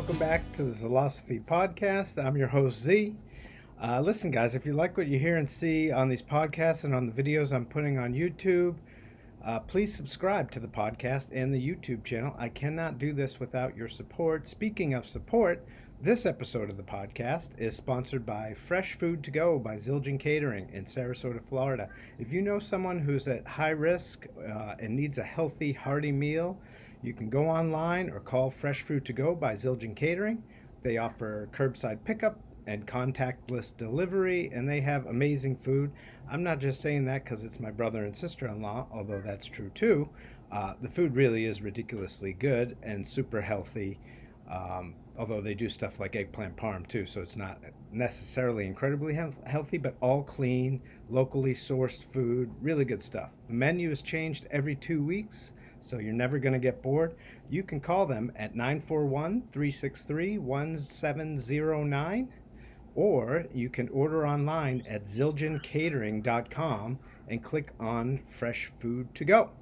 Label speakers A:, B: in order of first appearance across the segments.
A: Welcome back to the Zilosophy podcast. I'm your host, Z. Listen, guys, if you like what you hear and see on these podcasts and on the videos I'm putting on YouTube, please subscribe to the podcast and the YouTube channel. I cannot do this without your support. Speaking of support, this episode of the podcast is sponsored by Fresh Food to Go by Zildjian Catering in Sarasota, Florida. If you know someone who's at high risk and needs a healthy, hearty meal, you can go online or call Fresh Food to Go by Zildjian Catering. They offer curbside pickup and contactless delivery, and they have amazing food. I'm not just saying that because it's my brother and sister-in-law, although that's true too. The food really is ridiculously good and super healthy, although they do stuff like eggplant parm too, so it's not necessarily incredibly healthy, but all clean, locally sourced food, really good stuff. The menu is changed every 2 weeks, so you're never going to get bored. You can call them at 941-363-1709, or you can order online at zildjiancatering.com and click on Fresh Food to Go.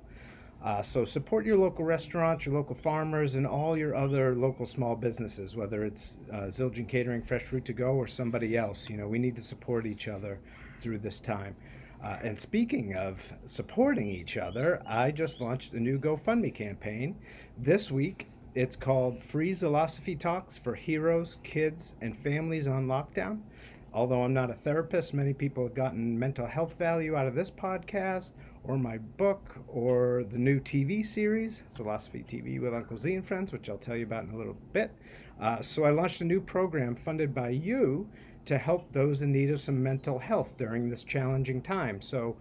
A: So support your local restaurants, your local farmers, and all your other local small businesses, whether it's Zildjian Catering, Fresh Food to Go, or somebody else. You know, we need to support each other through this time. And speaking of supporting each other, I just launched a new GoFundMe campaign. This week, it's called Free Zilosophy Talks for Heroes, Kids, and Families on Lockdown. Although I'm not a therapist, many people have gotten mental health value out of this podcast, or my book, or the new TV series, Zilosophy TV with Uncle Z and Friends, which I'll tell you about in a little bit. So I launched a new program funded by you to help those in need of some mental health during this challenging time. So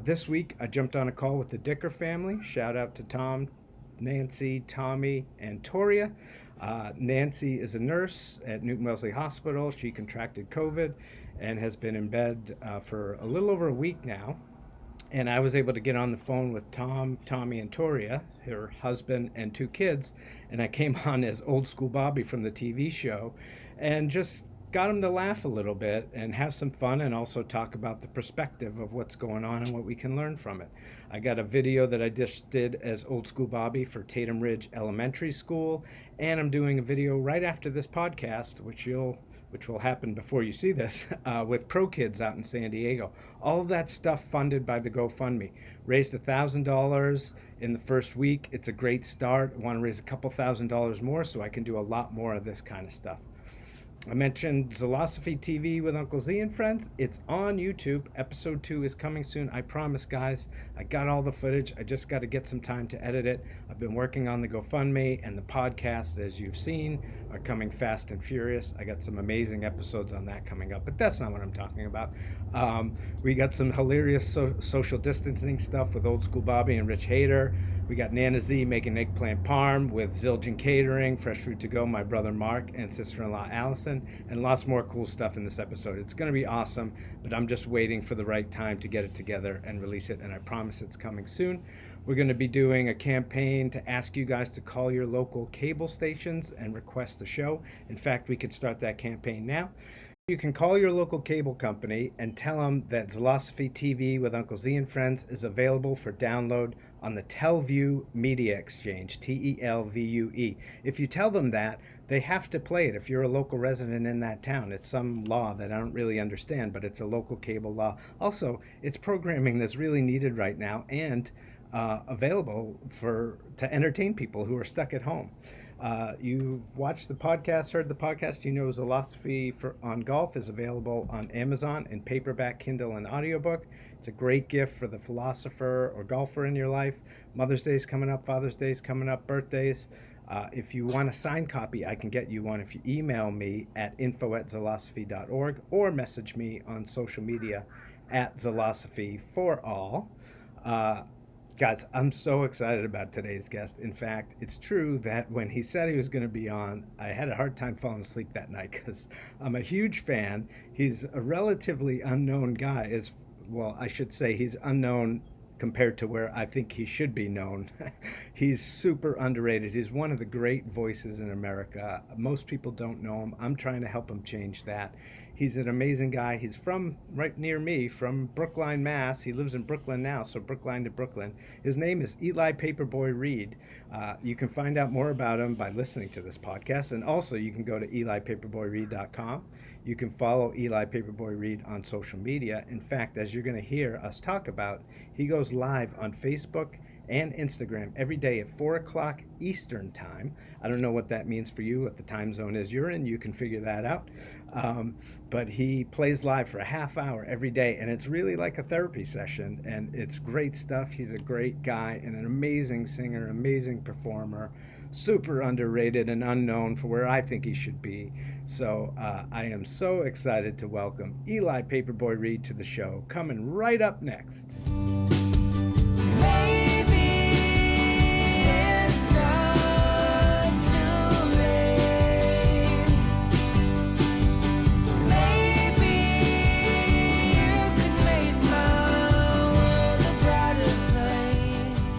A: this week I jumped on a call with the Dicker family. Shout out to Tom, Nancy, Tommy, and Toria. Nancy is a nurse at Newton Wellesley Hospital. She contracted COVID and has been in bed for a little over a week now. And I was able to get on the phone with Tom, Tommy, and Toria, her husband and 2 kids. And I came on as Old School Bobby from the TV show and just got them to laugh a little bit and have some fun, and also talk about the perspective of what's going on and what we can learn from it. I got a video that I just did as Old School Bobby for Tatum Ridge Elementary School, and I'm doing a video right after this podcast, which will happen before you see this, with Pro Kids out in San Diego. All of that stuff funded by the GoFundMe. Raised $1,000 in the first week. It's a great start. I want to raise a couple $1,000s more so I can do a lot more of this kind of stuff. I mentioned Zilosophy TV with Uncle Z and Friends. It's on YouTube. Episode 2 is coming soon. I promise, guys. I got all the footage. I just got to get some time to edit it. I've been working on the GoFundMe, and the podcast, as you've seen, are coming fast and furious. I got some amazing episodes on that coming up, but that's not what I'm talking about. We got some hilarious social distancing stuff with Old School Bobby and Rich Hader. We got Nana Z making eggplant parm with Zildjian Catering, Fresh Food to Go, my brother Mark, and sister-in-law Allison, and lots more cool stuff in this episode. It's going to be awesome, but I'm just waiting for the right time to get it together and release it, and I promise it's coming soon. We're going to be doing a campaign to ask you guys to call your local cable stations and request the show. In fact, we could start that campaign now. You can call your local cable company and tell them that Zilosophy TV with Uncle Z and Friends is available for download on the Telvue Media Exchange, Telvue. If you tell them that, they have to play it if you're a local resident in that town. It's some law that I don't really understand, but it's a local cable law. Also, it's programming that's really needed right now and available to entertain people who are stuck at home. You've watched the podcast, heard the podcast, you know Zilosophy on Golf is available on Amazon in paperback, Kindle, and audiobook. It's a great gift for the philosopher or golfer in your life. Mother's Day is coming up, Father's Day is coming up, birthdays. If you want a signed copy, I can get you one if you email me at info@zilosophy.org or message me on social media at Zilosophy for all. Guys, I'm so excited about today's guest. In fact, it's true that when he said he was going to be on, I had a hard time falling asleep that night because I'm a huge fan. He's a relatively unknown guy. Well, I should say he's unknown compared to where I think he should be known. He's super underrated. He's one of the great voices in America. Most people don't know him. I'm trying to help him change that. He's an amazing guy. He's from right near me, from Brookline, Mass. He lives in Brooklyn now, so Brookline to Brooklyn. His name is Eli Paperboy Reed. You can find out more about him by listening to this podcast, and also you can go to elipaperboyreed.com. You can follow Eli Paperboy Reed on social media. In fact, as you're going to hear us talk about, he goes live on Facebook and Instagram every day at 4 o'clock Eastern Time. I don't know what that means for you, what the time zone is you're in. You can figure that out. Um, but he plays live for a half hour every day, and it's really like a therapy session, and it's great stuff. He's a great guy and an amazing singer, amazing performer, super underrated and unknown for where I think he should be. So I am so excited to welcome Eli Paperboy Reed to the show, coming right up next.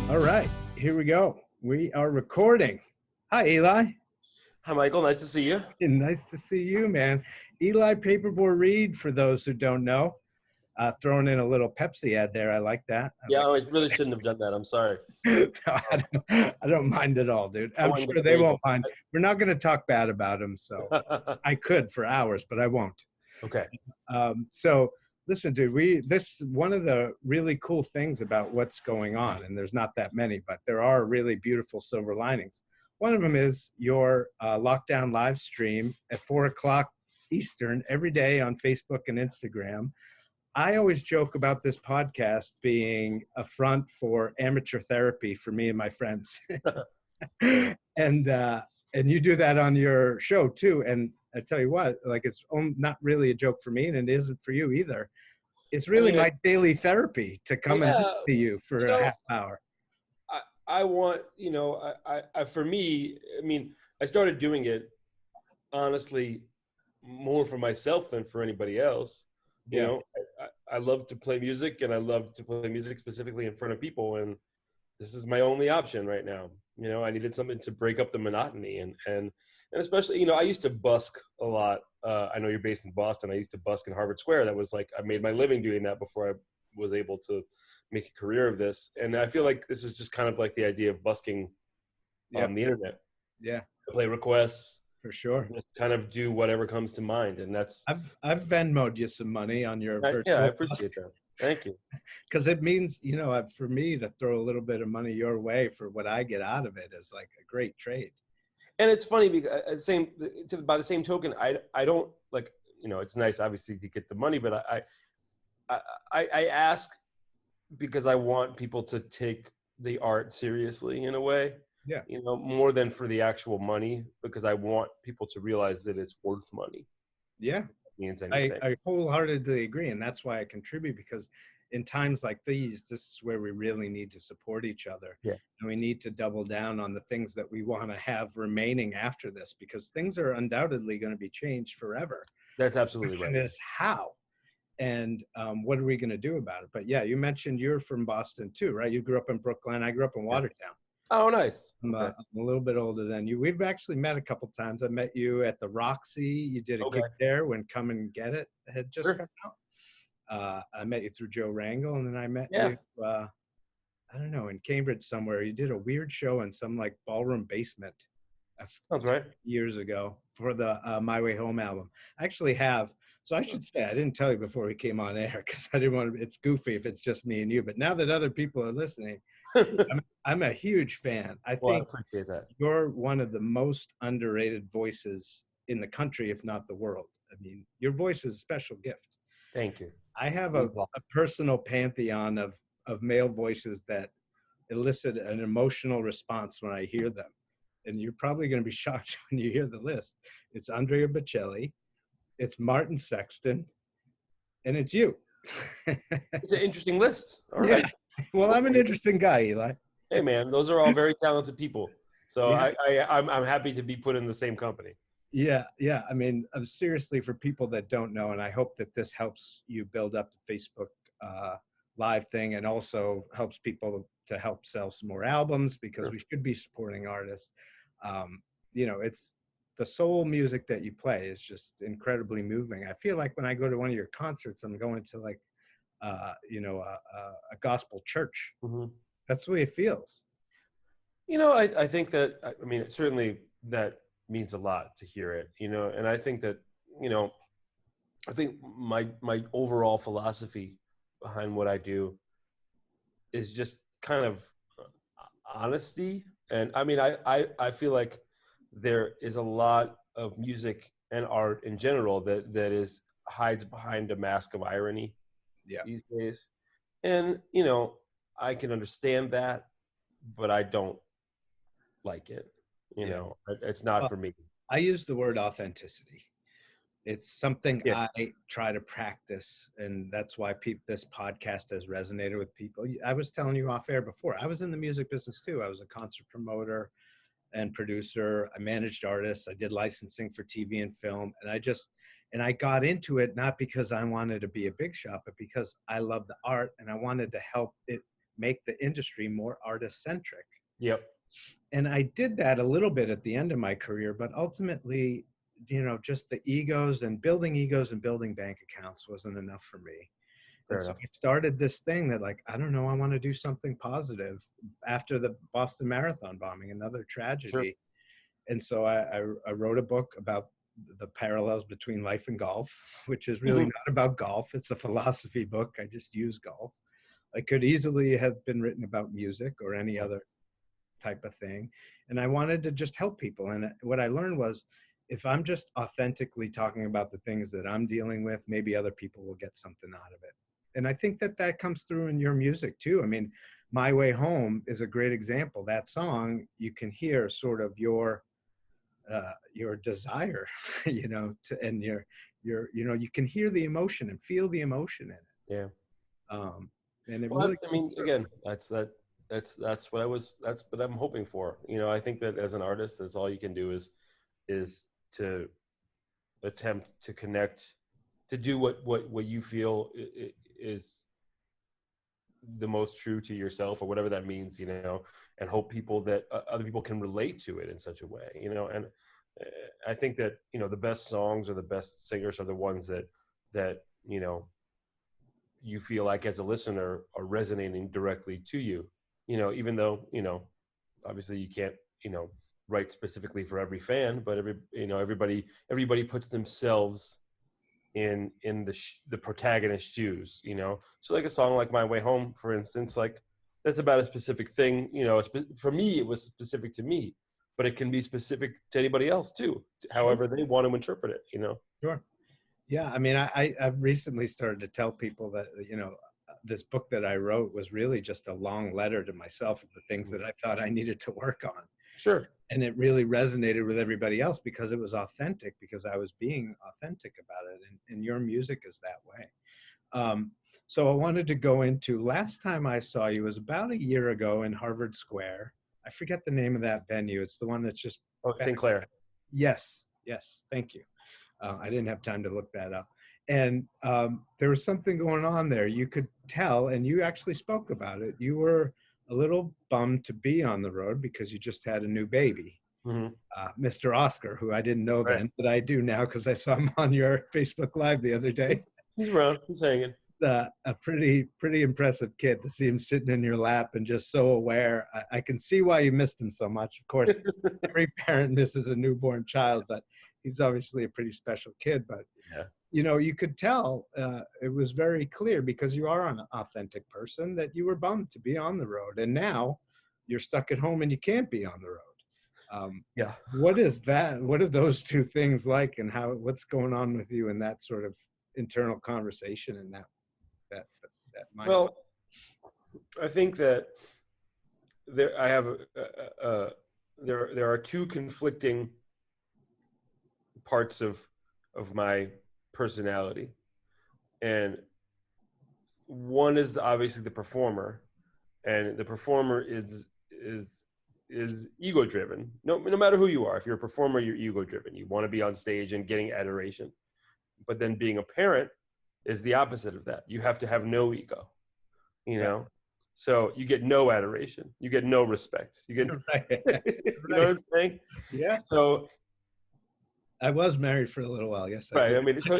A: All right, here we go. We are recording. Hi, Eli.
B: Hi, Michael. Nice to see you.
A: Nice to see you, man. Eli Paperboy Reed, for those who don't know, throwing in a little Pepsi ad there. I like that.
B: I really shouldn't have done that. I'm sorry.
A: No, I don't mind at all, dude. I'm sure they won't mind. We're not going to talk bad about them, so I could for hours, but I won't.
B: Okay.
A: So listen, dude, this one of the really cool things about what's going on, and there's not that many, but there are really beautiful silver linings. One of them is your lockdown live stream at 4 o'clock Eastern every day on Facebook and Instagram. I always joke about this podcast being a front for amateur therapy for me and my friends. and you do that on your show too. And I tell you what, like, it's not really a joke for me, and it isn't for you either. It's really my daily therapy to come and listen to you for a half hour.
B: I want, for me, I started doing it honestly more for myself than for anybody else. You know, I love to play music, and I love to play music specifically in front of people. And this is my only option right now. You know, I needed something to break up the monotony, and especially, I used to busk a lot. I know you're based in Boston. I used to busk in Harvard Square. That was like, I made my living doing that before I was able to make a career of this. And I feel like this is just kind of like the idea of busking on the internet.
A: Yeah.
B: Play requests.
A: For sure.
B: Just kind of do whatever comes to mind. And that's...
A: I've Venmo'd you some money on your virtual.
B: Yeah, I appreciate that. Thank you.
A: Because it means, for me to throw a little bit of money your way for what I get out of it is like a great trade.
B: And it's funny because by the same token, I don't like, it's nice obviously to get the money, but I ask because I want people to take the art seriously in a way.
A: Yeah.
B: More than for the actual money, because I want people to realize that it's worth money.
A: Yeah.
B: Means anything.
A: I wholeheartedly agree. And that's why I contribute, because in times like these, this is where we really need to support each other.
B: Yeah.
A: And we need to double down on the things that we want to have remaining after this, because things are undoubtedly going to be changed forever.
B: That's absolutely right.
A: And is how. And what are we going to do about it? But yeah, you mentioned you're from Boston too, right? You grew up in Brookline. I grew up in Watertown.
B: Oh, nice.
A: I'm a little bit older than you. We've actually met a couple times. I met you at the Roxy. You did a gig there when Come and Get It had just come out. I met you through Joe Rangel, and then I met you, I don't know, in Cambridge somewhere. You did a weird show in some like ballroom basement years ago for the My Way Home album. I actually have. So I should say, I didn't tell you before we came on air because I didn't want to, it's goofy if it's just me and you, but now that other people are listening, I'm a huge fan. I think
B: I appreciate that.
A: You're one of the most underrated voices in the country, if not the world. I mean, your voice is a special gift.
B: Thank you.
A: I have a personal pantheon of male voices that elicit an emotional response when I hear them. And you're probably going to be shocked when you hear the list. It's Andrea Bocelli. It's Martin Sexton, and it's you.
B: It's an interesting list. All right.
A: Well, I'm an interesting guy, Eli.
B: Hey, man, those are all very talented people. So I'm happy to be put in the same company.
A: Yeah. I mean, seriously, for people that don't know, and I hope that this helps you build up the Facebook live thing, and also helps people to help sell some more albums, because we should be supporting artists. the soul music that you play is just incredibly moving. I feel like when I go to one of your concerts, I'm going to like a gospel church.
B: Mhm.
A: That's the way it feels.
B: I think that, I mean, certainly that means a lot to hear it, and I think that, you know, I think my overall philosophy behind what I do is just kind of honesty. And I mean, I feel like there is a lot of music and art in general that is hides behind a mask of irony
A: Yeah.
B: these days. And, I can understand that, but I don't like it.
A: Yeah.
B: It's not
A: Well,
B: for me.
A: I use the word authenticity. It's something
B: Yeah.
A: I try to practice, and that's why this podcast has resonated with people. I was telling you off air before, I was in the music business too. I was a concert promoter and producer. I managed artists. I did licensing for TV and film, and I got into it not because I wanted to be a big shot, but because I love the art and I wanted to help it make the industry more artist centric.
B: Yep.
A: And I did that a little bit at the end of my career, but ultimately, just the egos and building bank accounts wasn't enough for me.
B: Fair
A: And so
B: enough.
A: I started this thing that, like, I don't know, I want to do something positive after the Boston Marathon bombing, another
B: Sure.
A: tragedy. And so I wrote a book about the parallels between life and golf, which is really not about golf. It's a philosophy book. I just use golf. It could easily have been written about music or any other type of thing. And I wanted to just help people. And what I learned was, if I'm just authentically talking about the things that I'm dealing with, maybe other people will get something out of it. And I think that comes through in your music too. I mean, My Way Home is a great example. That song, you can hear sort of your desire, and you can hear the emotion and feel the emotion in it.
B: Yeah.
A: And it
B: Well,
A: really
B: I
A: comes
B: mean,
A: through.
B: again, that's what I'm hoping for. I think that as an artist, that's all you can do is to attempt to connect, to do what you feel is the most true to yourself, or whatever that means, and hope people that other people can relate to it in such a way, and I think that, the best songs or the best singers are the ones that you feel like as a listener are resonating directly to you, even though, obviously you can't, write specifically for every fan, but everybody puts themselves in the protagonist's shoes, so like a song like My Way Home, for instance, like that's about a specific thing, for me it was specific to me, but it can be specific to anybody else too,
A: Sure.
B: however they want to interpret it.
A: Sure. Yeah, I mean, I've recently started to tell people that, this book that I wrote was really just a long letter to myself of the things that I thought I needed to work on.
B: Sure.
A: And it really resonated with everybody else because it was authentic, because I was being authentic about it. And your music is that way. So I wanted to go into, last time I saw you was about a year ago in Harvard Square. I forget the name of that venue. It's the one that's just
B: Oh, St. Clair.
A: Yes, yes. Thank you. I didn't have time to look that up. And there was something going on there. You could tell, and you actually spoke about it. You were a little bummed to be on the road because you just had a new baby,
B: Mm-hmm.
A: Mr. Oscar, who I didn't know
B: Right.
A: then, but I do now because I saw him on your Facebook Live the other day.
B: He's around. He's hanging.
A: A pretty impressive kid to see him sitting in your lap and just so aware. I can see why you missed him so much. Of course, every parent misses a newborn child, but he's obviously a pretty special kid. But
B: Yeah.
A: you could tell it was very clear, because you are an authentic person, that you were bummed to be on the road, and now you're stuck at home and you can't be on the road.
B: Yeah.
A: What is that? What are those two things like, and what's going on with you in that sort of internal conversation and that mindset?
B: Well, I think that there I have there are two conflicting parts of my personality, and one is obviously the performer, and the performer is ego driven. No matter who you are, if you're a performer, you're ego driven. You want to be on stage and getting adoration. But then being a parent is the opposite of that. You have to have no ego, you know. So you get no adoration, you get no respect, you get
A: Right.
B: you know what I'm saying?
A: Yeah.
B: So
A: I was married for a little while. Yes, I
B: Right.
A: did.
B: I mean, so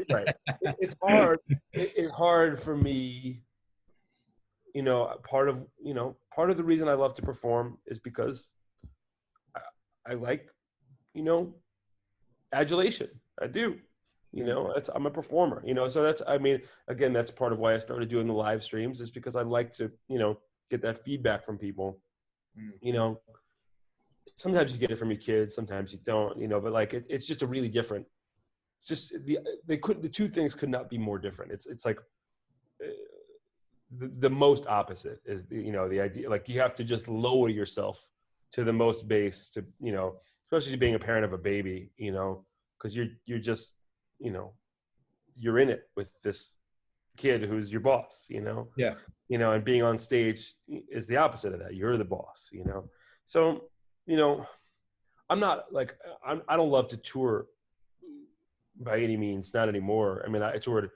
B: right. It's hard. It's hard for me. Part of the reason I love to perform is because I, I like, you know, adulation. I do. I'm a performer. So that's. I mean, again, that's part of why I started doing the live streams is because I like to, get that feedback from people.
A: Mm.
B: You know, sometimes you get it from your kids, sometimes you don't. But like it's just a really different. It's just the two things could not be more different. It's like the most opposite is the idea, like you have to just lower yourself to the most base to especially being a parent of a baby, because you're just you know you're in it with this kid who's your boss,
A: Yeah.
B: and being on stage is the opposite of that. You're the boss, so you know I'm not like I don't love to tour by any means, not anymore. I mean, I toured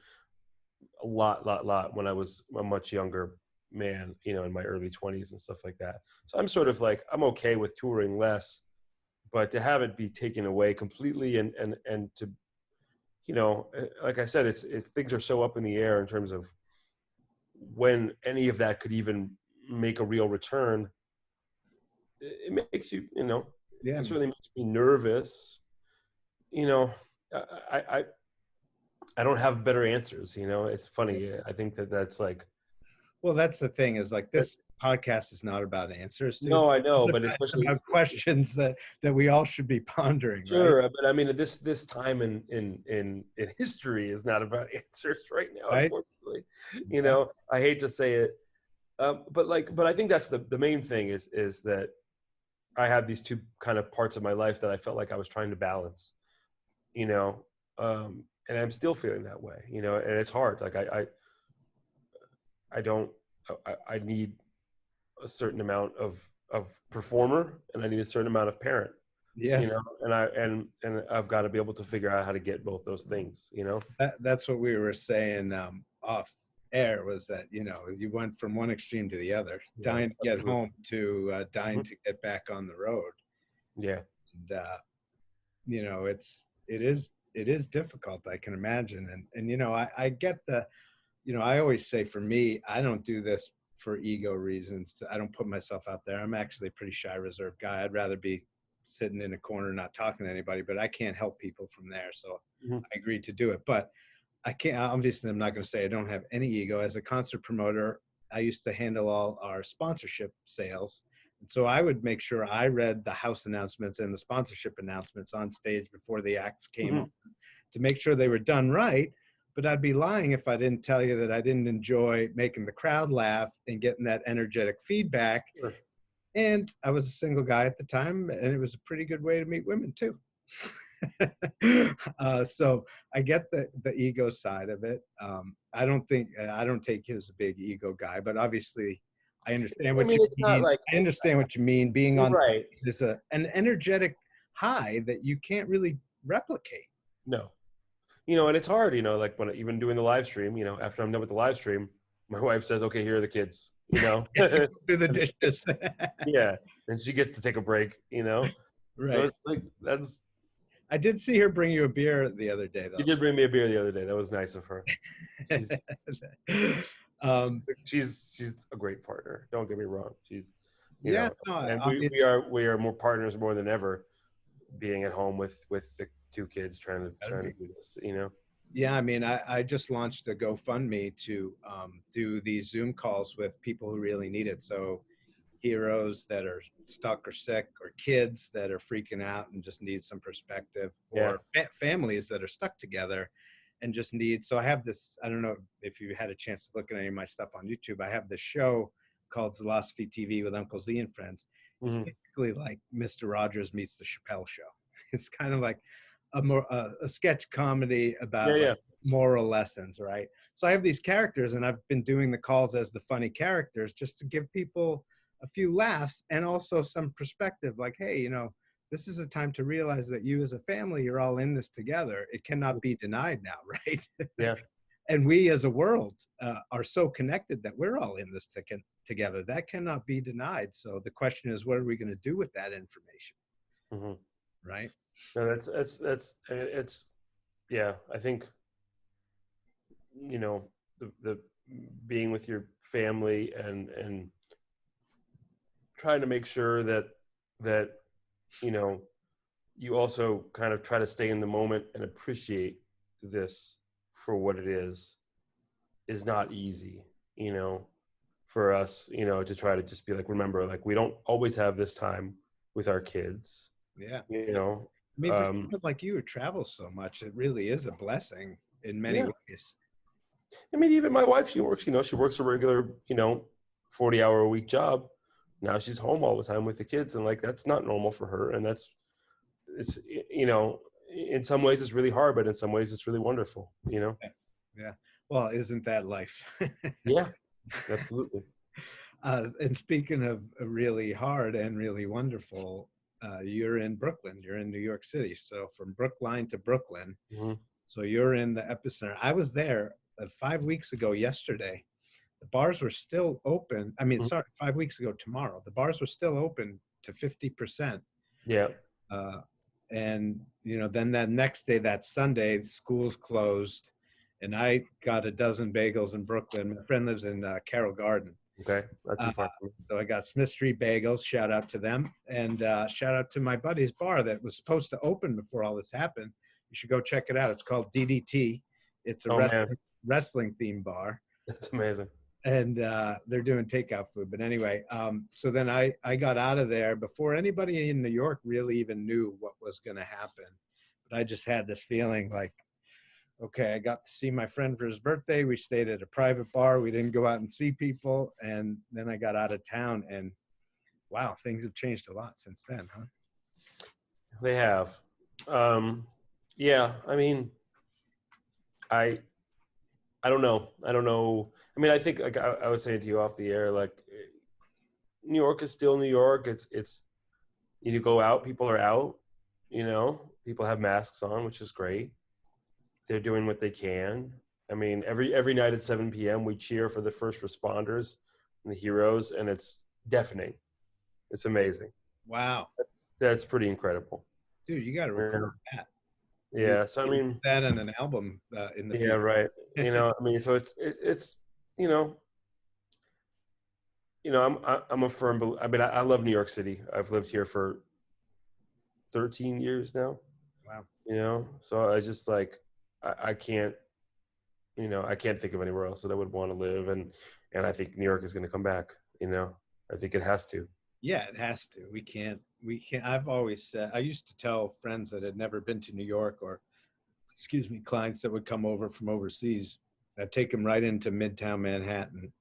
B: a lot when I was a much younger man, in my early 20s and stuff like that. So I'm sort of like, I'm okay with touring less, but to have it be taken away completely and to, like I said, it's things are so up in the air in terms of when any of that could even make a real return. It makes you,
A: Yeah.
B: it certainly makes me nervous. You know, I I don't have better answers. It's funny. I think that's like,
A: Well, that's the thing is like this podcast is not about answers, dude.
B: no, I know, but
A: It's
B: especially
A: about questions that we all should be pondering, right?
B: sure, but I mean, this time in history is not about answers right now,
A: Right?
B: unfortunately.
A: Yeah.
B: I hate to say it, but I think that's the main thing is that I have these two kind of parts of my life that I felt like I was trying to balance, you know, and I'm still feeling that way, and it's hard. Like I don't, I need a certain amount of performer, and I need a certain amount of parent,
A: Yeah.
B: and I've got to be able to figure out how to get both those things.
A: That's what we were saying off air was that, you went from one extreme to the other,
B: Yeah,
A: dying to get
B: absolutely.
A: home to dying
B: Mhm.
A: to get back on the road.
B: Yeah.
A: And, it is difficult, I can imagine. And I get I always say for me, I don't do this for ego reasons. I don't put myself out there. I'm actually a pretty shy, reserved guy. I'd rather be sitting in a corner, not talking to anybody, but I can't help people from there. So
B: Mhm.
A: I agreed to do it. But I can't, obviously, I'm not going to say I don't have any ego. As a concert promoter, I used to handle all our sponsorship sales. And so I would make sure I read the house announcements and the sponsorship announcements on stage before the acts came on
B: Mhm.
A: to make sure they were done right. But I'd be lying if I didn't tell you that I didn't enjoy making the crowd laugh and getting that energetic feedback.
B: Sure.
A: And I was a single guy at the time, and it was a pretty good way to meet women too. So I get the ego side of it. I don't take you as a big ego guy, but obviously I understand
B: I
A: what you
B: mean, it's not
A: mean.
B: like
A: I understand what you mean. Being on
B: right.
A: stage is an energetic high that you can't really replicate.
B: No, and it's hard. Like when even doing the live stream. After I'm done with the live stream, my wife says, "Okay, here are the kids."
A: Do the
B: And,
A: dishes.
B: yeah, and she gets to take a break. So
A: Right.
B: it's like that's.
A: I did see her bring you a beer the other day,
B: She
A: though.
B: did bring me a beer the other day. That was nice of her. She's
A: um,
B: she's a great partner. Don't get me wrong. She's
A: yeah, no,
B: and we are more partners more than ever, being at home with the two kids trying to do this.
A: yeah, I mean, I just launched a GoFundMe to do these Zoom calls with people who really need it. So heroes that are stuck or sick, or kids that are freaking out and just need some perspective,
B: Yeah.
A: or families that are stuck together and just need. So I have this, I don't know if you had a chance to look at any of my stuff on YouTube. I have this show called Zilosophy TV with Uncle Z and Friends. It's
B: Mhm.
A: basically like Mr. Rogers meets the Chappelle Show. It's kind of like a sketch comedy
B: Yeah,
A: about like
B: yeah.
A: moral lessons, right? So I have these characters, and I've been doing the calls as the funny characters just to give people a few laughs and also some perspective. Like, hey, this is a time to realize that you as a family, you're all in this together. It cannot be denied now, right?
B: Yeah.
A: And we as a world are so connected that we're all in this together. That cannot be denied. So the question is, what are we going to do with that information?
B: Mhm.
A: right?
B: No, that's it's yeah. I think the being with your family and trying to make sure that you know you also kind of try to stay in the moment and appreciate this for what it is not easy, for us, to try to just be like, remember, like, we don't always have this time with our kids,
A: Yeah.
B: you know.
A: I mean, for someone like you who travels so much, it really is a blessing in many
B: Yeah,
A: ways.
B: I mean, even my wife, she works a regular, 40-hour a week job. Now she's home all the time with the kids, and like that's not normal for her, and it's in some ways it's really hard, but in some ways it's really wonderful.
A: Yeah. Yeah. Well, isn't that life?
B: Yeah, absolutely.
A: And speaking of really hard and really wonderful, you're in Brooklyn, you're in New York City. So from Brookline to Brooklyn,
B: Hmm.
A: so you're in the epicenter. I was there 5 weeks ago yesterday. The bars were still open. I mean, sorry, 5 weeks ago tomorrow. The bars were still open to 50%.
B: Yeah.
A: Uh, and, then that next day, that Sunday, schools closed. And I got a dozen bagels in Brooklyn. My friend lives in Carroll Garden.
B: Okay, not too
A: Uh,
B: far from me.
A: so I got Smith Street Bagels. Shout out to them. And shout out to my buddy's bar that was supposed to open before all this happened. You should go check it out. It's called DDT. It's a
B: Oh man,
A: wrestling themed bar.
B: that's amazing.
A: And they're doing takeout food. But anyway, so then I got out of there before anybody in New York really even knew what was going to happen. But I just had this feeling like, okay, I got to see my friend for his birthday. We stayed at a private bar. We didn't go out and see people. And then I got out of town, and wow, things have changed a lot since then, huh?
B: They have. Yeah, I mean, I I don't know. I don't know. I mean, I think like I was saying to you off the air, like New York is still New York. It's you go out, people are out. People have masks on, which is great. They're doing what they can. I mean, every night at 7 p.m. we cheer for the first responders and the heroes, and it's deafening. It's amazing.
A: Wow.
B: That's pretty incredible.
A: Dude, you got to
B: Yeah.
A: record that.
B: Yeah. So I mean,
A: That on an album in the
B: yeah,
A: future.
B: right. I mean, so it's you know, I'm a firm. I mean, I love New York City. I've lived here for 13 years now.
A: Wow.
B: So I just like I can't I can't think of anywhere else that I would want to live, and I think New York is going to come back. I think it has to.
A: Yeah, it has to. We can't. I've always said, I used to tell friends that had never been to New York, or, excuse me, clients that would come over from overseas, I'd take them right into Midtown Manhattan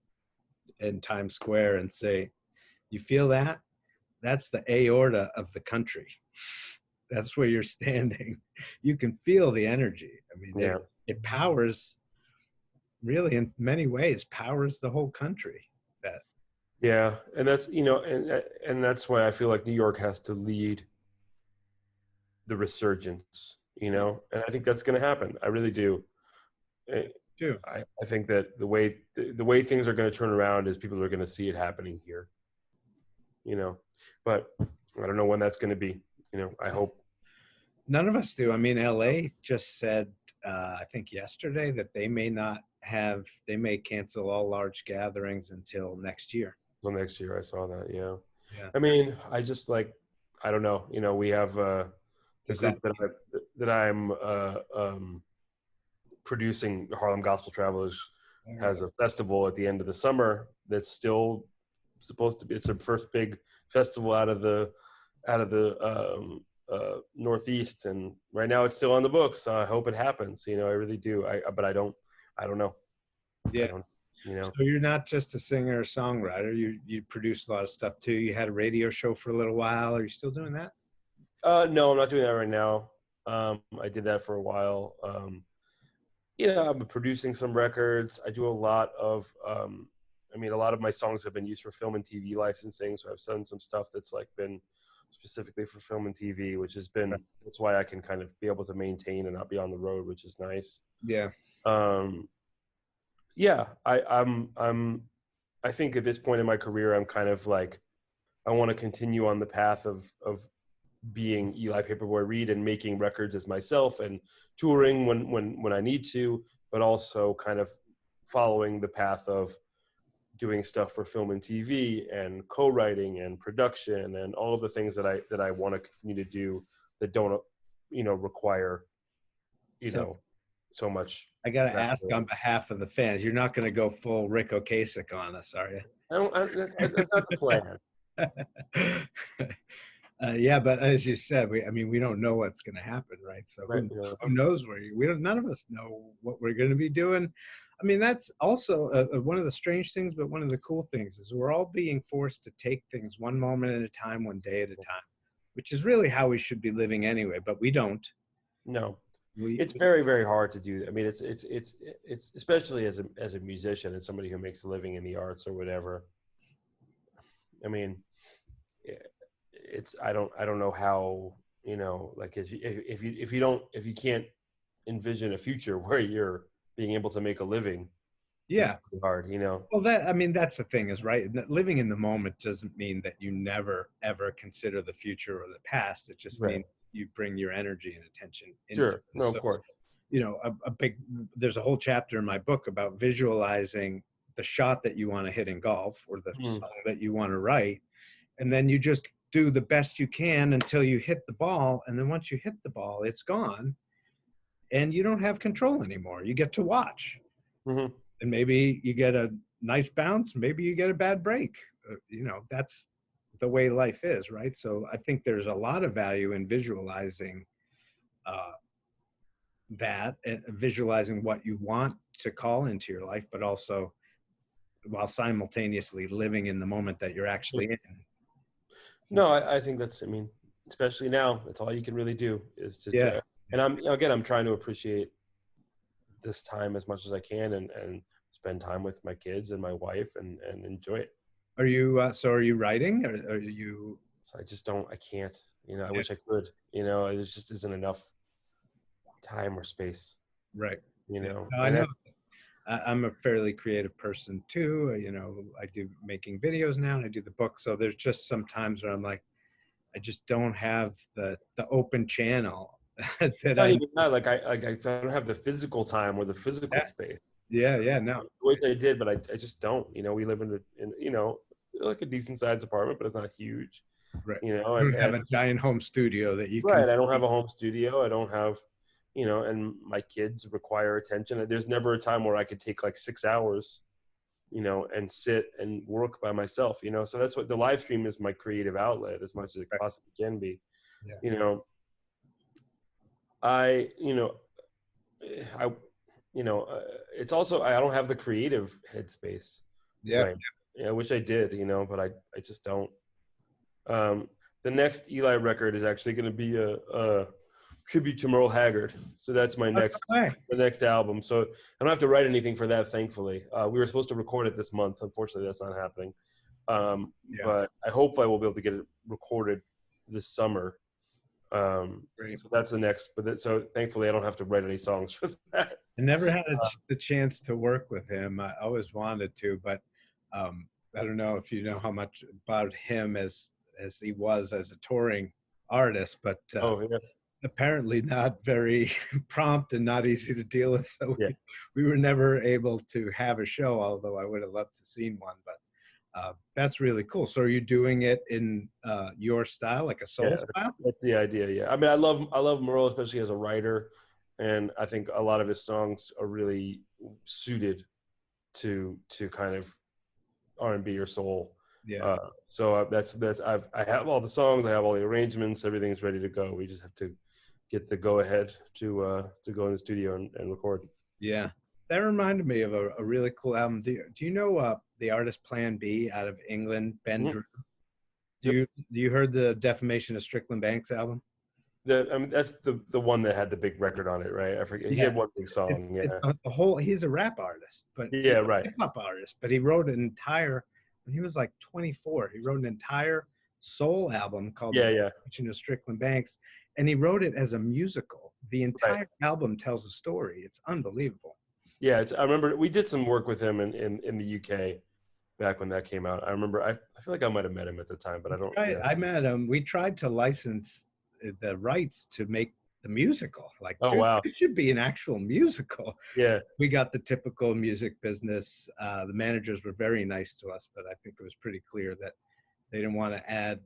A: and Times Square and say, you feel that? That's the aorta of the country. That's where you're standing. You can feel the energy. I mean,
B: Yeah.
A: it powers, really, in many ways, powers the whole country. That,
B: Yeah, and that's and that's why I feel like New York has to lead the resurgence. And I think that's going to happen. I really do. Eh,
A: too.
B: I think that the way things are going to turn around is people are going to see it happening here. But I don't know when that's going to be. I hope.
A: None of us do. I mean, LA just said, I think yesterday, that they may cancel all large gatherings until next year.
B: Till next year. I saw that. Yeah.
A: Yeah.
B: I mean, I don't know. We have the
A: Does that,
B: group that I'm producing, Harlem Gospel Travelers, has a festival at the end of the summer that's still supposed to be. It's their first big festival out of the Northeast, and right now it's still on the books. So I hope it happens. I really do. But I don't. I don't know.
A: yeah.
B: I don't.
A: So you're not just a singer or songwriter. You produce a lot of stuff too. You had a radio show for a little while. Are you still doing that?
B: No, I'm not doing that right now. I did that for a while. I'm producing some records. I do a lot of. A lot of my songs have been used for film and TV licensing, so I've done some stuff that's like been specifically for film and TV, which has been, that's why I can kind of be able to maintain and not be on the road, which is nice.
A: Yeah.
B: Yeah, I think at this point in my career, I'm kind of like, I want to continue on the path of being Eli Paperboy Reed and making records as myself and touring when I need to, but also kind of following the path of doing stuff for film and TV and co-writing and production and all of the things that I want to continue to do that don't, require, you
A: So
B: know, so much.
A: I got to ask
B: travel.
A: on behalf of the fans, you're not going to go full Rick Ocasek on us, are you?
B: That's not the plan.
A: Yeah, but as you said, we don't know what's going to happen, right? So
B: Right.
A: who knows we don't, none of us know what we're going to be doing. I mean, that's also one of the strange things, but one of the cool things is we're all being forced to take things one moment at a time, one day at a time, which is really how we should be living anyway, but we don't.
B: No,
A: We,
B: it's very, very hard to do. I mean, it's especially as a musician and somebody who makes a living in the arts or whatever. I mean, I don't know how, like if you can't envision a future where you're being able to make a living, it's
A: yeah.
B: pretty hard.
A: Well, that's the thing is, right? Living in the moment doesn't mean that you never, ever consider the future or the past. It just
B: Right.
A: means you bring your energy and attention into
B: Sure.
A: it.
B: No, of
A: So,
B: course.
A: there's a whole chapter in my book about visualizing the shot that you want to hit in golf or the
B: Mm.
A: song that you want to write. And then you just do the best you can until you hit the ball. And then once you hit the ball, it's gone and you don't have control anymore. You get to watch.
B: Mm-hmm.
A: And maybe you get a nice bounce, maybe you get a bad break. That's the way life is, right? So I think there's a lot of value in visualizing uh, visualizing what you want to call into your life, but also while simultaneously living in the moment that you're actually in.
B: No, I think I mean, especially now, that's all you can really do is to
A: Yeah.
B: and I'm trying to appreciate this time as much as I can and spend time with my kids and my wife and enjoy it.
A: Are you writing or are you?
B: So I can't, I
A: Yeah,
B: wish I could, there just isn't enough time or space,
A: right. Yeah. No, I
B: and
A: know. I'm a fairly creative person too. I do making videos now and I do the book. So there's just some times where I'm like, I just don't have the open channel that
B: not
A: I.
B: even that, I don't have the physical time or the physical
A: Yeah,
B: space.
A: yeah. No,
B: I wish I did, but I just don't. We live like a decent sized apartment, but it's not huge.
A: right.
B: You know,
A: You
B: and,
A: don't have
B: and
A: a giant home studio that you can.
B: right, I don't have a home studio. I don't have, and my kids require attention. There's never a time where I could take like 6 hours, and sit and work by myself. So that's what the live stream is, my creative outlet as much as it
A: Right.
B: possibly can be.
A: Yeah.
B: You know, I, I, it's also I don't have the creative headspace.
A: Yeah.
B: Right. Yeah, I wish I did, but I just don't. The next Eli record is actually going to be a tribute to Merle Haggard. So that's my
A: Okay.
B: the next album. So I don't have to write anything for that, thankfully. We were supposed to record it this month. Unfortunately, that's not happening.
A: Yeah.
B: But I hope I will be able to get it recorded this summer.
A: Great.
B: So that's the next. So thankfully, I don't have to write any songs for that.
A: I never had the chance to work with him. I always wanted to, but I don't know if you know how much about him as he was as a touring artist, but
B: Oh yeah,
A: apparently not very prompt and not easy to deal with. So
B: yeah,
A: we were never able to have a show, although I would have loved to seen one. But that's really cool. So are you doing it in your style, like a soul
B: yeah.
A: style?
B: That's the idea. Yeah, I mean, I love Merle, especially as a writer, and I think a lot of his songs are really suited to kind of R&B or soul.
A: Yeah.
B: So I have all the songs, I have all the arrangements, everything's ready to go. We just have to get the go ahead to go in the studio and record.
A: Yeah. That reminded me of a really cool album. Do you know the artist Plan B out of England, Ben
B: Mhm.
A: Drew?
B: Yep.
A: Do you heard the Defamation of Strickland Banks album?
B: I mean, that's the one that had the big record on it, right? I forget. He
A: Yeah.
B: had one big song. Yeah.
A: He's a rap artist, but
B: Yeah. Right.
A: hip hop artist, but he wrote an entire, when he was like 24, he wrote an entire soul album called The
B: Yeah. Yeah.
A: Defamation of Strickland Banks, and he wrote it as a musical. The
B: Right.
A: entire album tells a story. It's unbelievable.
B: Yeah. I remember we did some work with him in the UK back when that came out. I remember. I feel like I might have met him at the time, but I don't. Yeah.
A: I met him. We tried to license the rights to make the musical. Like,
B: Oh
A: dude,
B: wow.
A: it should be an actual musical.
B: Yeah.
A: We got the typical music business. The managers were very nice to us, but I think it was pretty clear that they didn't want to add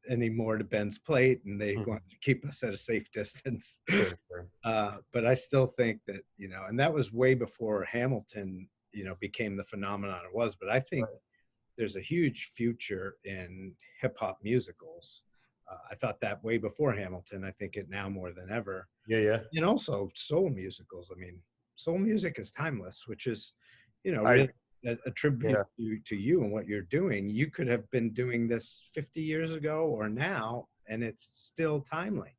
A: any more to Ben's plate, and they
B: Mhm.
A: wanted to keep us at a safe distance.
B: Sure, sure.
A: But I still think that, and that was way before Hamilton, became the phenomenon it was. But I think
B: Right.
A: there's a huge future in hip hop musicals. I thought that way before Hamilton. I think it now more than ever.
B: Yeah, yeah.
A: And also soul musicals. I mean, soul music is timeless, which is,
B: I
A: really a tribute
B: yeah.
A: to you and what you're doing. You could have been doing this 50 years ago or now, and it's still timely.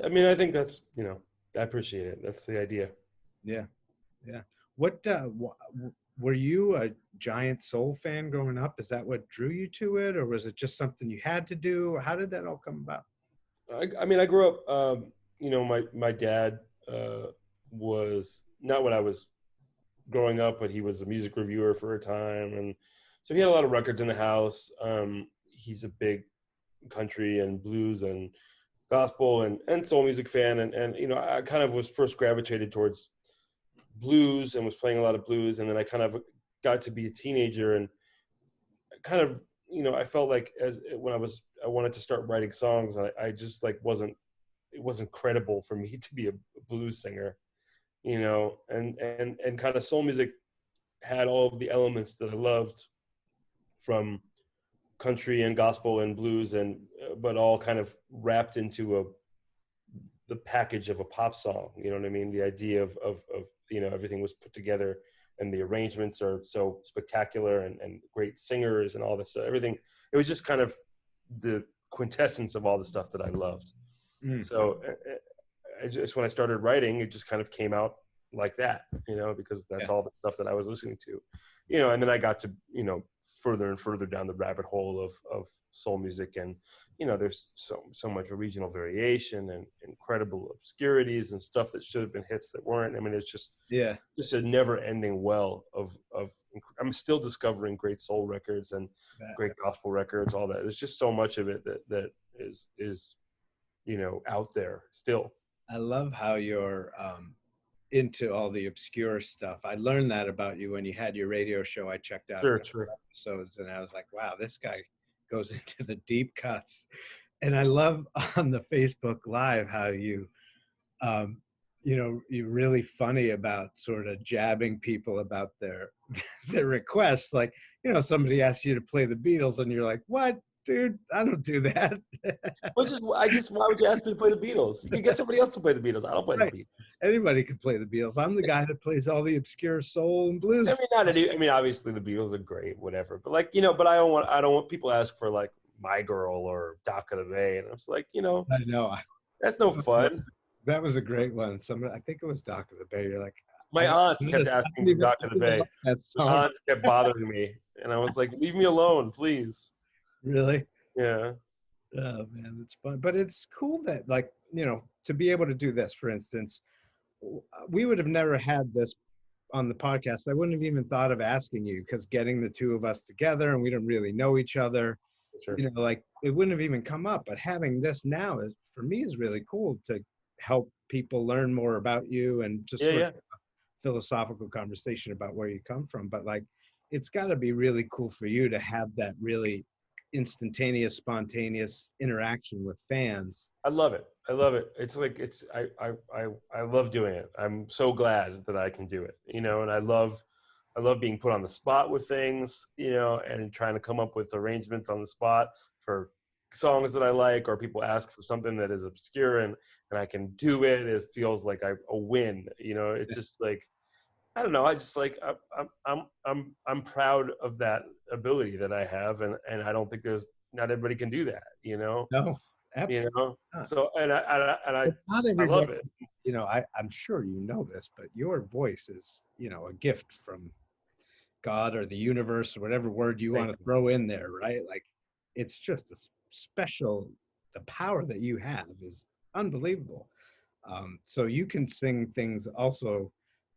B: I mean, I think that's, I appreciate it. That's the idea.
A: Yeah, yeah. What were you a giant soul fan growing up? Is that what drew you to it, or was it just something you had to do? How did that all come about?
B: I mean, I grew up, my dad was not when I was growing up, but he was a music reviewer for a time. And so he had a lot of records in the house. He's a big country and blues and gospel and soul music fan. And, I kind of was first gravitated towards blues and was playing a lot of blues. And then I kind of got to be a teenager and kind of, I felt like I wanted to start writing songs. I just like it wasn't credible for me to be a blues singer, and kind of soul music had all of the elements that I loved from country and gospel and blues but all kind of wrapped into the package of a pop song. You know what I mean? The idea of everything was put together and the arrangements are so spectacular and great singers and all this everything. It was just kind of the quintessence of all the stuff that I loved.
A: Mm,
B: So when I started writing, it just kind of came out like that, because that's
A: yeah,
B: all the stuff that I was listening to, and then I got to, further and further down the rabbit hole of soul music. And, there's so much regional variation and incredible obscurities and stuff that should have been hits that weren't. I mean, it's
A: yeah.
B: just a never ending well of I'm still discovering great soul records and great gospel records, all that. There's just so much of it that is out there still.
A: I love how you're into all the obscure stuff. I learned that about you when you had your radio show. I checked out a
B: Sure,
A: couple
B: sure.
A: episodes, and I was like, wow, this guy goes into the deep cuts. And I love on the Facebook Live how um, you're really funny about sort of jabbing people about their their requests. Like, somebody asks you to play the Beatles, and you're like, what? Dude, I don't do that.
B: Why would you ask me to play the Beatles? You get somebody else to play the Beatles. I don't play the
A: Right.
B: Beatles.
A: Anybody can play the Beatles. I'm the guy that plays all the obscure soul and blues.
B: I mean, obviously the Beatles are great, whatever. But but I don't want people to ask for like My Girl or Dock of the Bay, and I was like,
A: I know.
B: that's no fun.
A: That was a great one. I think it was Dock of the Bay. You're like,
B: My aunts
A: I
B: kept
A: don't
B: asking for
A: even,
B: Dock
A: I
B: of the
A: don't even
B: Bay.
A: like that
B: My
A: song.
B: aunts kept bothering me, and I was like, leave me alone, please.
A: Really?
B: Yeah,
A: Oh man, it's fun. But it's cool that, like, to be able to do this, for instance, we would have never had this on the podcast. I wouldn't have even thought of asking you, because getting the two of us together and we don't really know each other,
B: sure.
A: like, it wouldn't have even come up. But having this now is, for me, is really cool to help people learn more about you and just
B: Yeah,
A: sort of
B: yeah.
A: philosophical conversation about where you come from. But like, it's got to be really cool for you to have that really instantaneous, spontaneous interaction with fans.
B: I love it. I love it. It's like I love doing it. I'm so glad that I can do it. And I love being put on the spot with things, and trying to come up with arrangements on the spot for songs that I like, or people ask for something that is obscure and I can do it. It feels like a win. It's just like, I don't know. I just like I'm proud of that ability that I have, and I don't think not everybody can do that.
A: No, absolutely not.
B: So
A: But not
B: I love
A: everybody,
B: it.
A: I'm sure you know this, but your voice is, a gift from God or the universe or whatever word you
B: Thank
A: want to throw in there, right? Like, it's just a special, the power that you have is unbelievable. So you can sing things also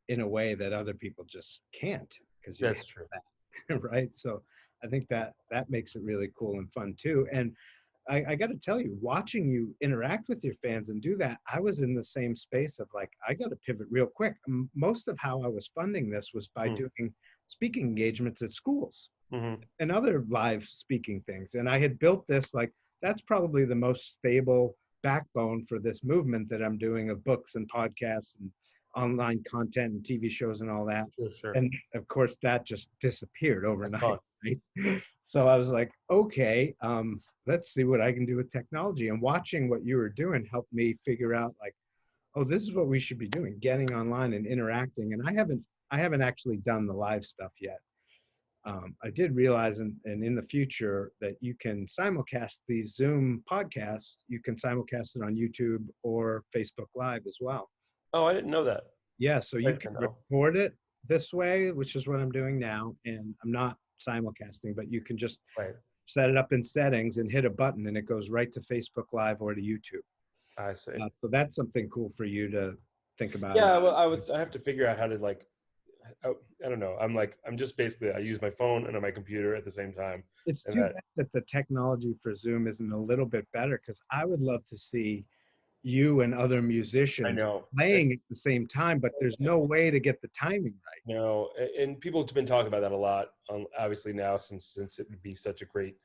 A: in a way that other people just can't, because you
B: That's true.
A: have that, right? So I think that makes it really cool and fun too. And I got to tell you, watching you interact with your fans and do that, I was in the same space of like, I got to pivot real quick. Most of how I was funding this was by
B: Mm.
A: doing speaking engagements at schools
B: Mm-hmm.
A: and other live speaking things. And I had built this like, that's probably the most stable backbone for this movement that I'm doing of books and podcasts and online content and TV shows and all that.
B: Sure, sure.
A: And of course, that just disappeared
B: That's
A: overnight.
B: fun.
A: Right? So I was like, okay, let's see what I can do with technology. And watching what you were doing helped me figure out like, oh, this is what we should be doing, getting online and interacting. And I haven't actually done the live stuff yet. I did realize and in the future that you can simulcast these Zoom podcasts. You can simulcast it on YouTube or Facebook Live as well.
B: Oh, I didn't know that.
A: Yeah, so you
B: Nice
A: can
B: to know.
A: record it this way, which is what I'm doing now. And I'm not simulcasting, but you can just
B: Right.
A: set it up in settings and hit a button and it goes right to Facebook Live or to YouTube.
B: I see.
A: So that's something cool for you to think about.
B: Yeah, well, I have to figure out how to like, I don't know. I'm just basically, I use my phone and on my computer at the same time.
A: It's
B: And
A: too
B: that,
A: bad that the technology for Zoom isn't a little bit better because I would love to see you and other
B: I
A: musicians
B: know.
A: playing at the same time, but there's no way to get the timing right.
B: No, and people have been talking about that a lot, obviously now since it would be such a great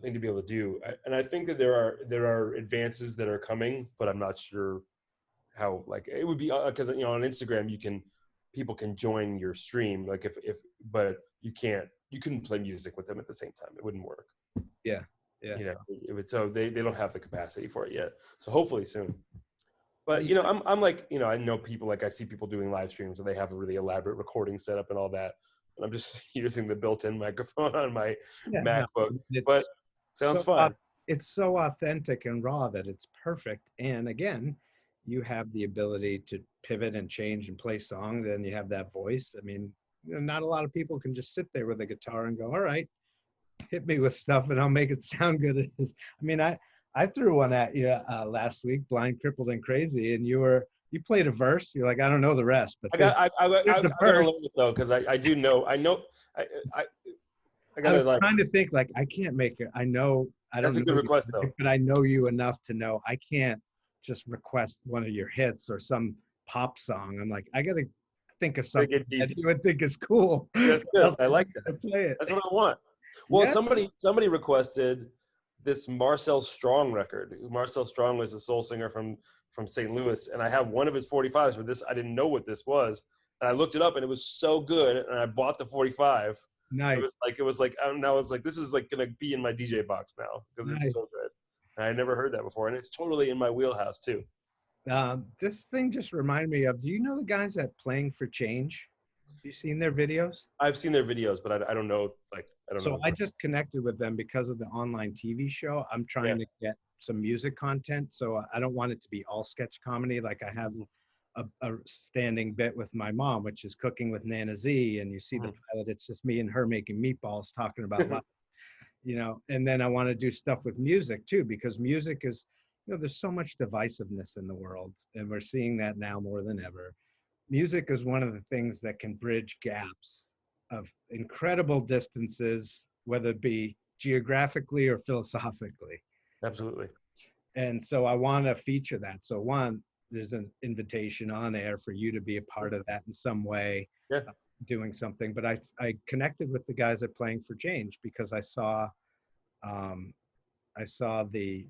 B: thing to be able to do. And I think that there are advances that are coming, but I'm not sure how. Like it would be because on Instagram people can join your stream. Like if but you couldn't play music with them at the same time. It wouldn't work.
A: Yeah, yeah.
B: It would, so they don't have the capacity for it yet. So hopefully soon. But
A: Yeah,
B: I'm like, I know people, like I see people doing live streams and they have a really elaborate recording setup and all that. And I'm just using the built-in microphone on my
A: yeah, no,
B: MacBook. But
A: it's
B: sounds
A: so
B: fun.
A: it's so authentic and raw that it's perfect. And again, you have the ability to pivot and change and play songs, and you have that voice. I mean, not a lot of people can just sit there with a guitar and go, "All right, hit me with stuff and I'll make it sound good." I mean, I threw one at you last week, Blind, Crippled, and Crazy, and you played a verse. You're like, I don't know the rest, but
B: I got
A: there's the
B: I got to
A: verse.
B: learn it though, because I do know I I, I
A: I
B: gotta
A: was
B: like.
A: trying to think like I can't make it. I know I
B: That's
A: don't
B: a good
A: know
B: request
A: you,
B: though.
A: but I know you enough to know I can't just request one of your hits or some pop song. I'm like, I gotta think of
B: Gotta
A: something
B: get deep.
A: that you would think is cool.
B: That's
A: Or
B: good.
A: else
B: I
A: I'm not
B: like that.
A: gonna play it.
B: That's what I want. Well,
A: Yeah,
B: somebody requested this Marcel Strong record. Marcel Strong was a soul singer from St. Louis, and I have one of his 45s. But this, I didn't know what this was, and I looked it up, and it was so good, and I bought the 45.
A: nice,
B: It was like I was like, this is like gonna be in my DJ box now because it was
A: nice.
B: so good. And I never heard that before, and it's totally in my wheelhouse too.
A: This thing just reminded me of. Do you know the guys at Playing for Change? You seen their videos?
B: I've seen their videos, but I don't know, like I don't
A: So
B: know.
A: I just connected with them because of the online TV show. I'm
B: Yeah.
A: trying to get some music content, so I don't want it to be all sketch comedy. Like I have a standing bit with my mom, which is Cooking with Nana Z, and you see the pilot. It's just me and her making meatballs, talking about life, And then I want to do stuff with music too, because music is, there's so much divisiveness in the world, and we're seeing that now more than ever. Music is one of the things that can bridge gaps of incredible distances, whether it be geographically or philosophically.
B: Absolutely.
A: And so I want to feature that. So one, there's an invitation on air for you to be a part of that in some way,
B: Yeah.
A: doing something. But I connected with the guys at Playing for Change because um, I saw the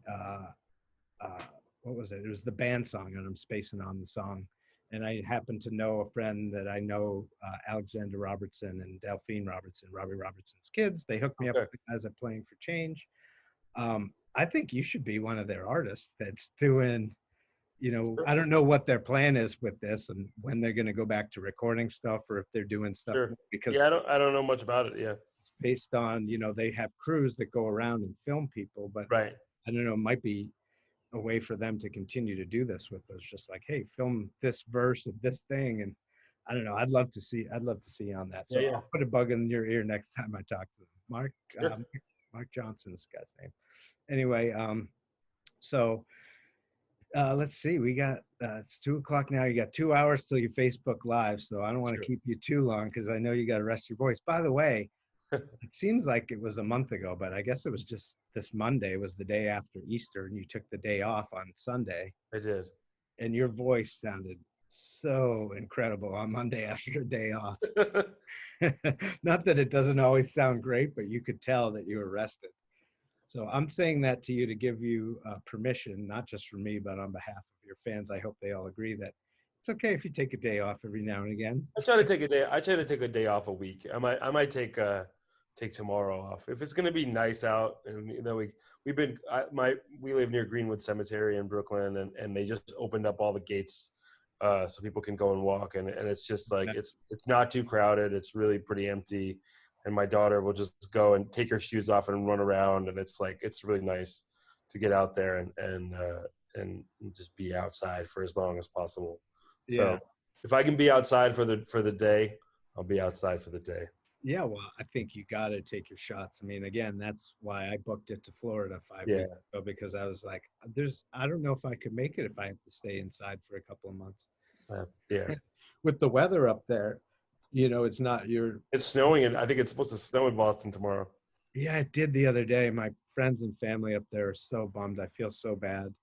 A: what was it? It was the band song, and I'm spacing on the song. And I happen to know a friend that I know, Alexander Robertson and Delphine Robertson, Robbie Robertson's kids. They hooked me up
B: Okay.
A: with the guys at Playing for Change. I think you should be one of their artists that's doing,
B: Sure.
A: I don't know what their plan is with this and when they're going to go back to recording stuff or if they're doing stuff
B: Sure.
A: because
B: Yeah, I don't know much about it. Yeah.
A: it's based on, they have crews that go around and film people, but
B: Right.
A: I don't know, it might be a way for them to continue to do this with us. Just like, hey, film this verse of this thing. And I don't know, I'd love to see you on that. So
B: Yeah.
A: I'll put a bug in your ear next time I talk to them.
B: Sure.
A: Mark Johnson's the guy's name. Anyway, so let's see, we got it's 2 o'clock now. You got 2 hours till your Facebook live, so I don't want to
B: Sure.
A: keep you too long because I know you got to rest your voice. By the way, It seems like it was a month ago, but I guess it was just this Monday was the day after Easter, and you took the day off on Sunday,
B: I did.
A: and your voice sounded so incredible on Monday after a day off. Not that it doesn't always sound great, but you could tell that you were rested. So I'm saying that to you to give you permission, not just for me, but on behalf of your fans. I hope they all agree that it's okay if you take a day off every now and again.
B: I try to take a day. I try to take a day off a week. I might take tomorrow off if it's gonna be nice out. And we've been we live near Greenwood Cemetery in Brooklyn, and they just opened up all the gates so people can go and walk, and it's just like it's not too crowded. It's really pretty empty, and my daughter will just go and take her shoes off and run around, and it's really nice to get out there and just be outside for as long as possible.
A: Yeah.
B: So if I can be outside for the day, I'll be outside for the day.
A: Yeah, well, I think you got to take your shots. I mean, again, that's why I booked it to Florida 5
B: Yeah.
A: weeks ago, because I was like, I don't know if I could make it if I have to stay inside for a couple of months.
B: Yeah.
A: With the weather up there, it's not
B: It's snowing, and I think it's supposed to snow in Boston tomorrow.
A: Yeah, it did the other day. My friends and family up there are so bummed. I feel so bad.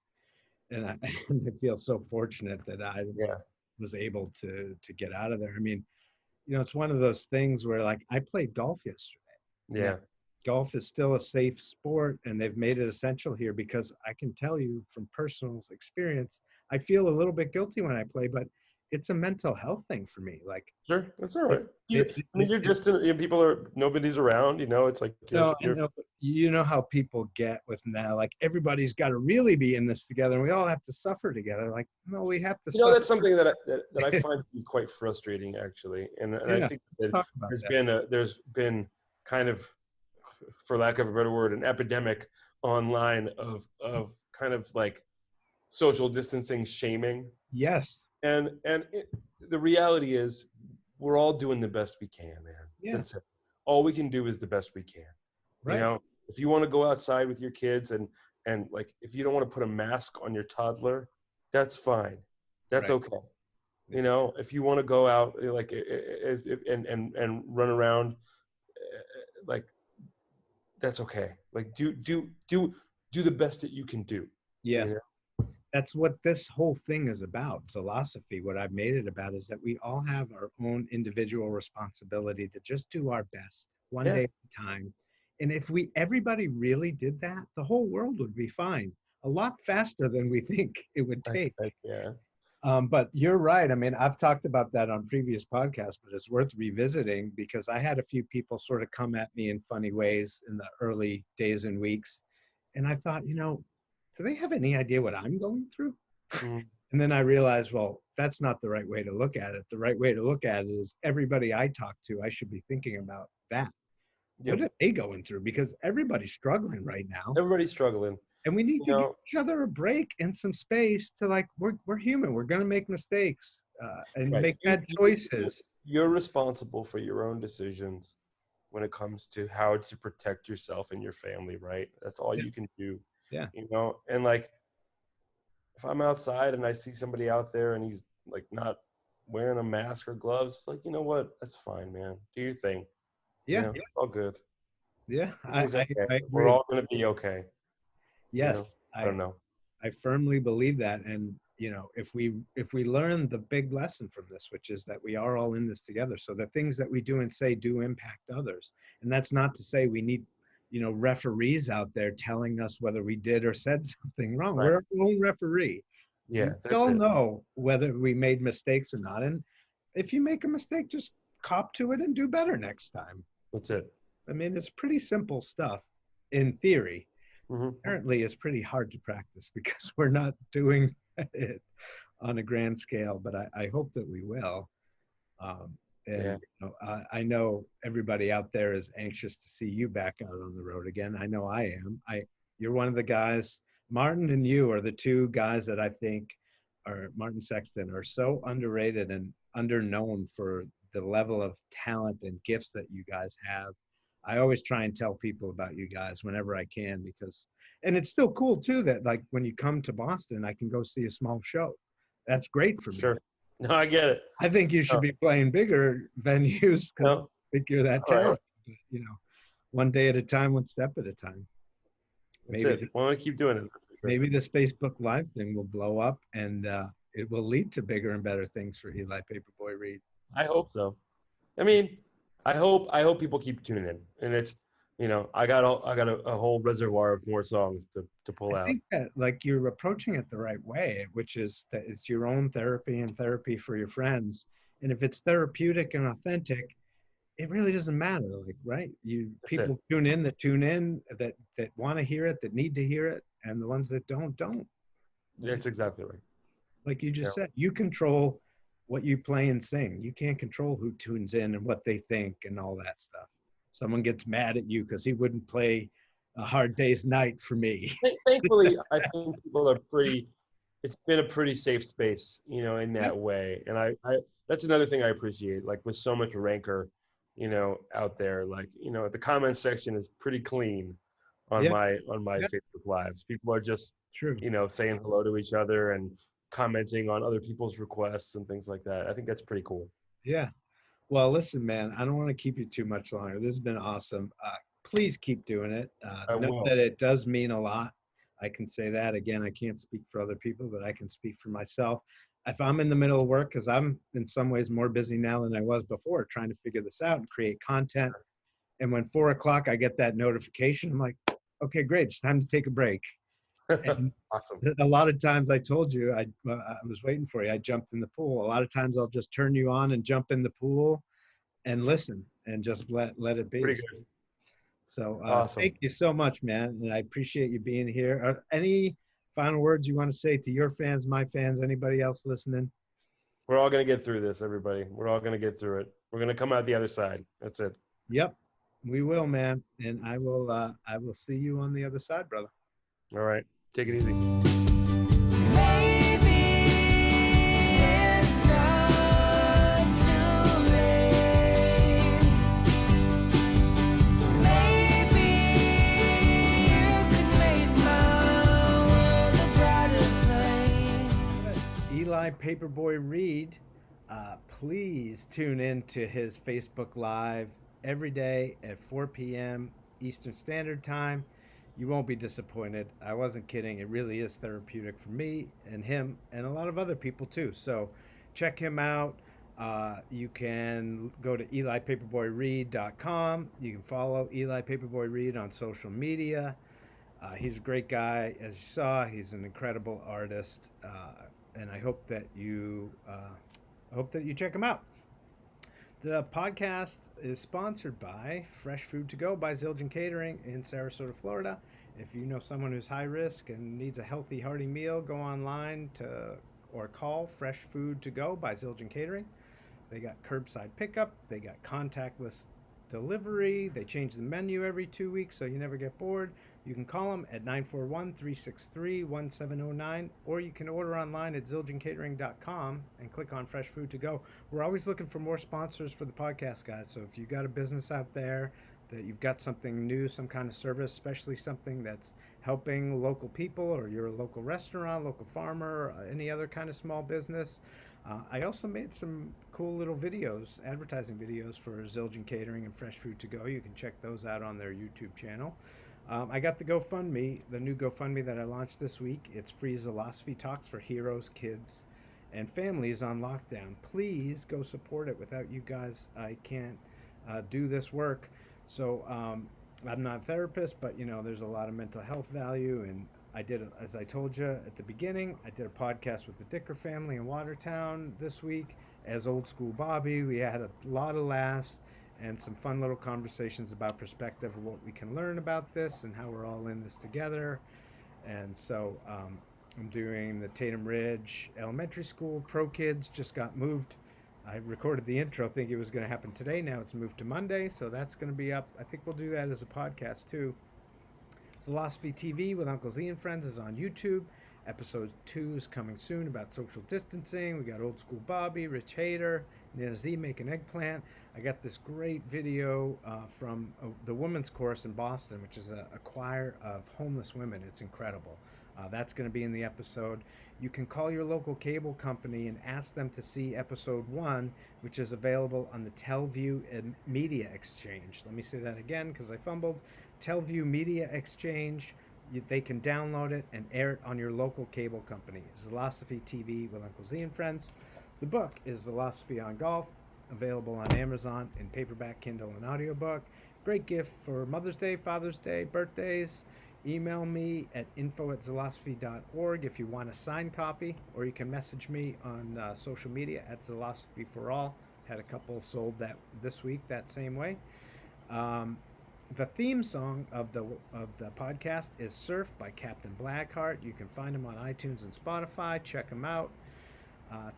A: And I, I feel so fortunate that I was able to get out of there. I mean, it's one of those things where, like, I played golf yesterday.
B: Yeah.
A: Golf is still a safe sport, and they've made it essential here, because I can tell you from personal experience, I feel a little bit guilty when I play, but it's a mental health thing for me. Like,
B: Sure, that's all right. You're distant. Nobody's around. It's like
A: I know, you know how people get with now, like, everybody's got to really be in this together, and we all have to suffer together. Like, no, we have to.
B: That's something that I find to be quite frustrating, actually, and I think that there's been kind of, for lack of a better word, an epidemic online of kind of like social distancing shaming.
A: Yes.
B: And the reality is, we're all doing the best we can, man.
A: Yeah.
B: That's it. All we can do is the best we can.
A: Right.
B: If you want to go outside with your kids and like, if you don't want to put a mask on your toddler, that's fine. That's okay. If you want to go out like and run around, like, that's okay. Like, do the best that you can do.
A: Yeah. That's what this whole thing is about. Zilosophy, what I've made it about, is that we all have our own individual responsibility to just do our best one day at a time. And if everybody really did that, the whole world would be fine a lot faster than we think it would take. But you're right. I mean, I've talked about that on previous podcasts, but it's worth revisiting, because I had a few people sort of come at me in funny ways in the early days and weeks. And I thought, do they have any idea what I'm going through? And then I realized, well, that's not the right way to look at it. The right way to look at it is, everybody I talk to, I should be thinking about that. What are they going through? Because everybody's struggling right now.
B: Everybody's struggling.
A: And we need to give each other a break and some space to, like, we're human. We're going to make mistakes and make bad choices.
B: You're responsible for your own decisions when it comes to how to protect yourself and your family, right? That's all you can do.
A: Yeah.
B: And like, if I'm outside and I see somebody out there and he's like not wearing a mask or gloves, like, you know what? That's fine, man. Do your thing.
A: Yeah.
B: It's all good.
A: Yeah.
B: I We're all going to be okay.
A: Yes.
B: I don't know.
A: I firmly believe that. And, if we learn the big lesson from this, which is that we are all in this together. So the things that we do and say do impact others. And that's not to say we need, referees out there telling us whether we did or said something wrong. Right. We're our own referee.
B: Yeah.
A: We all know whether we made mistakes or not. And if you make a mistake, just cop to it and do better next time.
B: That's it.
A: I mean, it's pretty simple stuff in theory.
B: Mm-hmm.
A: Apparently, it's pretty hard to practice, because we're not doing it on a grand scale, but I hope that we will. I know everybody out there is anxious to see you back out on the road again. I know I am. You're one of the guys. Martin and you are the two guys that I think Martin Sexton are so underrated and underknown for the level of talent and gifts that you guys have. I always try and tell people about you guys whenever I can, and it's still cool too that, like, when you come to Boston, I can go see a small show. That's great for me.
B: Sure. No, I get it.
A: I think you should be playing bigger venues, because I think you're that talented. You know, one day at a time, one step at a time.
B: That's
A: Maybe
B: it. Well, I keep doing it for sure.
A: maybe this Facebook Live thing will blow up, and it will lead to bigger and better things for Eli Paperboy Reed.
B: I hope so. I mean, I hope people keep tuning in, and it's I got a whole reservoir of more songs to pull
A: I
B: out.
A: think that like you're approaching it the right way, which is that it's your own therapy and therapy for your friends. And if it's therapeutic and authentic, it really doesn't matter. Like, right? You
B: That's it.
A: people tune in that want to hear it, that need to hear it, and the ones that don't.
B: That's exactly right.
A: Like you
B: Yeah,
A: just said, you control what you play and sing. You can't control who tunes in and what they think and all that stuff. Someone gets mad at you because he wouldn't play A Hard Day's Night for me.
B: Thankfully, I think people are pretty. It's been a pretty safe space, in
A: Yeah.
B: that way. And I that's another thing I appreciate. Like with so much rancor, out there, like the comment section is pretty clean on
A: Yeah.
B: my
A: Yeah.
B: Facebook lives. People are just,
A: True.
B: saying hello to each other and commenting on other people's requests and things like that. I think that's pretty cool.
A: Yeah. Well, listen, man, I don't want to keep you too much longer. This has been awesome. Please keep doing it.
B: I
A: Know
B: will.
A: that it does mean a lot. I can say that again. I can't speak for other people, but I can speak for myself. If I'm in the middle of work, because I'm in some ways more busy now than I was before, trying to figure this out and create content. And when 4 o'clock I get that notification, I'm like, okay, great, it's time to take a break. And
B: Awesome.
A: a lot of times I told you I was waiting for you. I jumped in the pool. A lot of times I'll just turn you on and jump in the pool and listen and just let it be.
B: Pretty good.
A: So
B: Awesome.
A: thank you so much, man, and I appreciate you being here. Any final words you want to say to your fans, my fans, anybody else listening?
B: We're all gonna get through this, everybody. We're all gonna get through it. We're gonna come out the other side. That's it.
A: Yep, we will, man, and I will see you on the other side, brother.
B: All right. Take it easy.
C: Maybe it's not too late. Maybe you could make my world a brighter place.
A: Eli Paperboy Reed, please tune in to his Facebook Live every day at 4 p.m. Eastern Standard Time. You won't be disappointed. I wasn't kidding. It really is therapeutic for me and him and a lot of other people too. So check him out. You can go to elipaperboyreed.com. You can follow Eli Paperboy Reed on social media. He's a great guy. As you saw, he's an incredible artist. And I hope that you check him out. The podcast is sponsored by Fresh Food to Go by Zildjian Catering in Sarasota, Florida. If you know someone who's high risk and needs a healthy, hearty meal, go online or call Fresh Food to Go by Zildjian Catering. They got curbside pickup. They got contactless delivery. They change the menu every 2 weeks so you never get bored. You can call them at 941-363-1709, or you can order online at zildjiancatering.com and click on Fresh Food to Go. We're always looking for more sponsors for the podcast, guys. So if you've got a business out there that you've got something new, some kind of service, especially something that's helping local people, or you're a local restaurant, local farmer, any other kind of small business. I also made some cool little videos, advertising videos for Zildjian Catering and Fresh Food to Go. You can check those out on their YouTube channel. I got the GoFundMe, the new GoFundMe that I launched this week. It's free Zilosophy talks for heroes, kids, and families on lockdown. Please go support it. Without you guys, I can't do this work. So I'm not a therapist, but there's a lot of mental health value. And I did, as I told you at the beginning, I did a podcast with the Dicker family in Watertown this week as Old School Bobby. We had a lot of laughs and some fun little conversations about perspective of what we can learn about this and how we're all in this together. And so I'm doing the Tatum Ridge Elementary School. Pro Kids just got moved. I recorded the intro thinking it was going to happen today. Now it's moved to Monday, so that's going to be up. I think we'll do that as a podcast too. Zilosophy TV with Uncle Z and Friends is on YouTube. Episode 2 is coming soon about social distancing. We got Old School Bobby, Rich Hader, Nina Z making eggplant. I got this great video from the Women's Chorus in Boston, which is a choir of homeless women. It's incredible. That's going to be in the episode. You can call your local cable company and ask them to see episode 1, which is available on the Telview Media Exchange. Let me say that again because I fumbled. Telview Media Exchange. They can download it and air it on your local cable company. Zilosophy TV with Uncle Z and Friends. The book is Zilosophy on Golf, available on Amazon in paperback, Kindle, and audiobook. Great gift for Mother's Day, Father's Day, birthdays. Email me at info@zilosophy.org if you want a signed copy, or you can message me on social media at Zilosophy for All. Had a couple sold this week that same way. The theme song of the podcast is Surf by Captain Blackheart. You can find him on iTunes and Spotify. Check him out.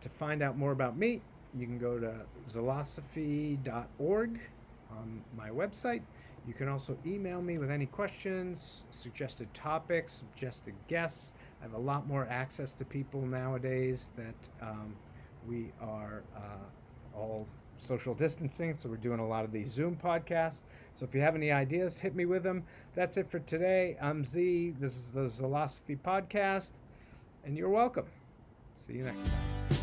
A: To find out more about me, you can go to zilosophy.org on my website. You can also email me with any questions, suggested topics, suggested guests. I have a lot more access to people nowadays that we are all social distancing, so we're doing a lot of these Zoom podcasts. So if you have any ideas, hit me with them. That's it for today. I'm Z. This is the Zilosophy Podcast, and you're welcome. See you next time.